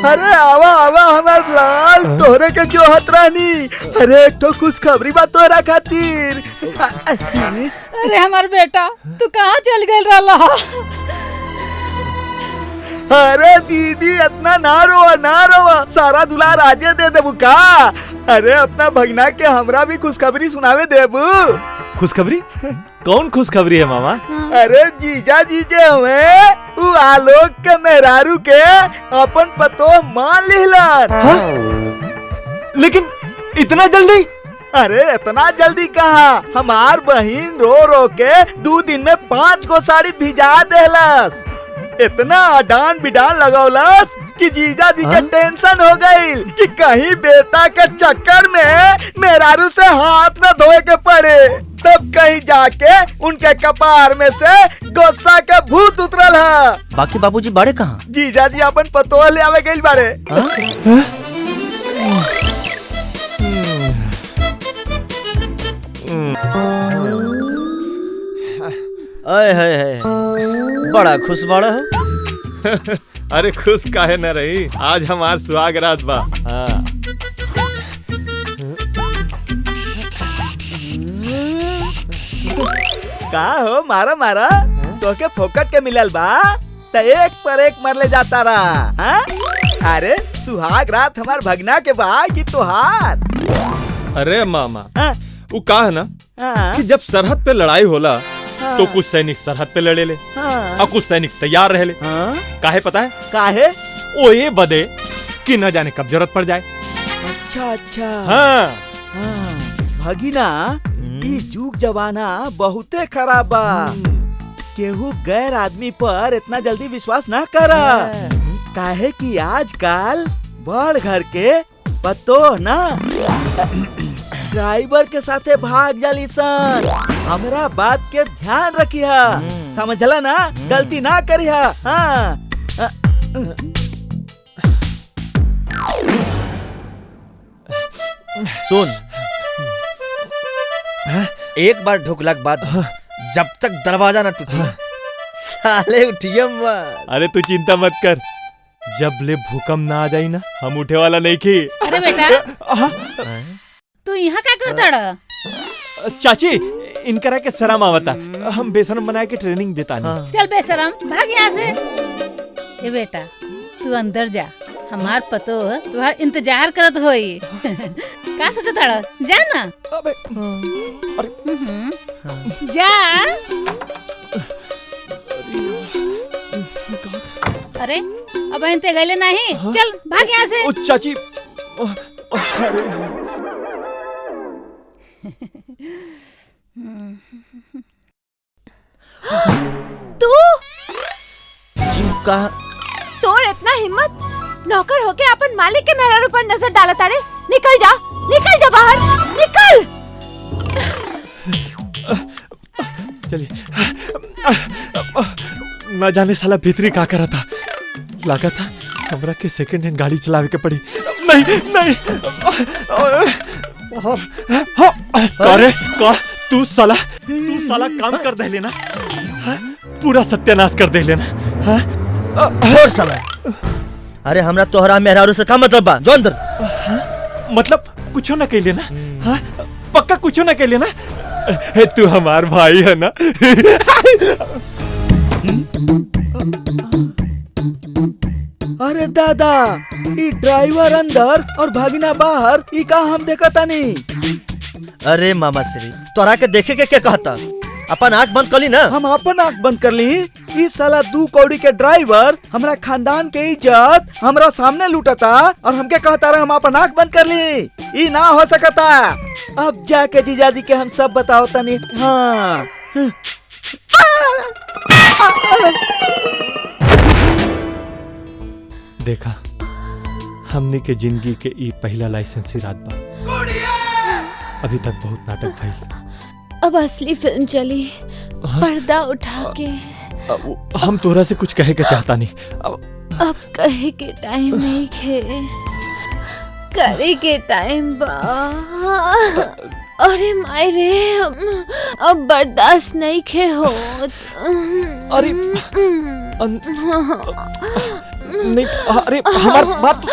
अरे आवा आवा हमार लाल तोहरे के जो हतरानी। अरे एक तो खुशखबरी बा तोहरा खातिर। अरे हमार बेटा तू कहाँ चल गए रहा? अरे दीदी इतना ना रोवा सारा दुलार आजे दे देबू का। अरे अपना भगना के हमरा भी खुशखबरी सुनावे देबू। खुशखबरी? कौन खुशखबरी है मामा? अरे जीजा जीजे हुए उ आलोक के मेहरारू के अपन पतो मान लिहलन। लेकिन इतना जल्दी? अरे इतना जल्दी कहाँ, हमार बहिन रो रो के 2 दिन में 5 गो साड़ी भिजा देहलस। इतना अडान बिडान लगौलस कि जीजा जी के टेंशन हो गई कि कहीं बेटा के चक्कर में मेहरारू से हाथ न धोए के पड़े। तब कहीं जाके उनके कपार में से गुस्सा के भूत उतरल है। बाकी बाबूजी बाड़े कहाँ? जीजा जी अपन पतोह ले आवे गइल बाड़े। अय है बड़ा खुश बड़ा हो। अरे खुश काहे न रही, आज हमार सुहाग रात बा। का हो मारा मारा तो के फोकट के मिलल बा त एक पर एक मर ले जाता रहा। अरे सुहाग रात हमार भगना के बा कि तोहार। अरे मामा हाँ? वो का है ना कि जब सरहद पे लड़ाई होला तो कुछ सैनिक सरहद पे लड़े ले और कुछ सैनिक तैयार रहे ले। काहे पता है? काहे? ओ ये बदे कि न जाने कब जरूरत पड़ जाए। अच्छा अच्छा। हाँ। भगिना ई जुग जमाना बहुते खराब बा। केहू गैर आदमी पर इतना जल्दी विश्वास ना करा। काहे कि आजकल बड़ घर के पतो ना ड्राइवर के साथे भाग जाली सन। हमरा बात के ध्यान रखिया, समझला ना? गलती ना करिया। हाँ। सुन, एक बार ढुकला के बाद जब तक दरवाजा ना टूटे साले उठिए मत। अरे तू चिंता मत कर, जब ले भूकंप ना आ जाई ना हम उठे वाला नहीं की। अरे बेटा तू यहाँ क्या करता रहा? चाची इनकरा के शर्म आवता, हम बेशरम बनाए के ट्रेनिंग देता नहीं। चल बेशरम भाग यहाँ से। ए बेटा तू अंदर जा, हमार पतो तुहार इंतजार करत होई। का सोचत हड़ा? जा ना। अबे जा। अरे अब इनते गले नहीं। चल भाग यहाँ से। ओ चाची तू का तोर इतना हिम्मत, नौकर होके अपन मालिक के मेहरारू पर नजर डाला तारे। निकल जा बाहर, निकल। चलिए। ना जाने साला भीतरी का करा था, लगा था हमरा के सेकंड हैंड गाड़ी चलावे के पड़ी। नहीं अरे तू साला काम कर दे लेना, पूरा सत्यानाश कर दे लेना। छोड़ साला। अरे हमरा तोहरा मेहरारू से का मतलब बा? जो अंदर। मतलब कुछ ना कह लेना। पक्का कुछ ना कह लेना। तू हमार भाई है ना। अरे दादा ई ड्राइवर अंदर और भागिना बाहर, ई का हम देखता नहीं। अरे मामा श्री तोरा के देखे के क्या कहता? अपन आँख बंद कर ली ना। हम अपन आँख बंद कर ली। इस साला 2 कौड़ी के ड्राइवर हमरा खानदान के इज्जत हमरा सामने लूटता और हमके कहता रहे हम अपन आँख बंद कर ली। ई ना हो सकता। अब जाके जीजाजी के हम सब बताओ तनी। हाँ। देखा हमने के जिंदगी के ई पहला लाइसेंसी रात बा। अभी तक बहुत नाटक भइल। अब असली फिल्म चली। पर्दा उठा के। हम तोरा से कुछ कहे के चाहता नहीं। अब कहे के टाइम नहीं खे, करे के टाइम बा। अरे मायरे अब बर्दाश्त नहीं खे होत। अरे नहीं, अरे हमार बात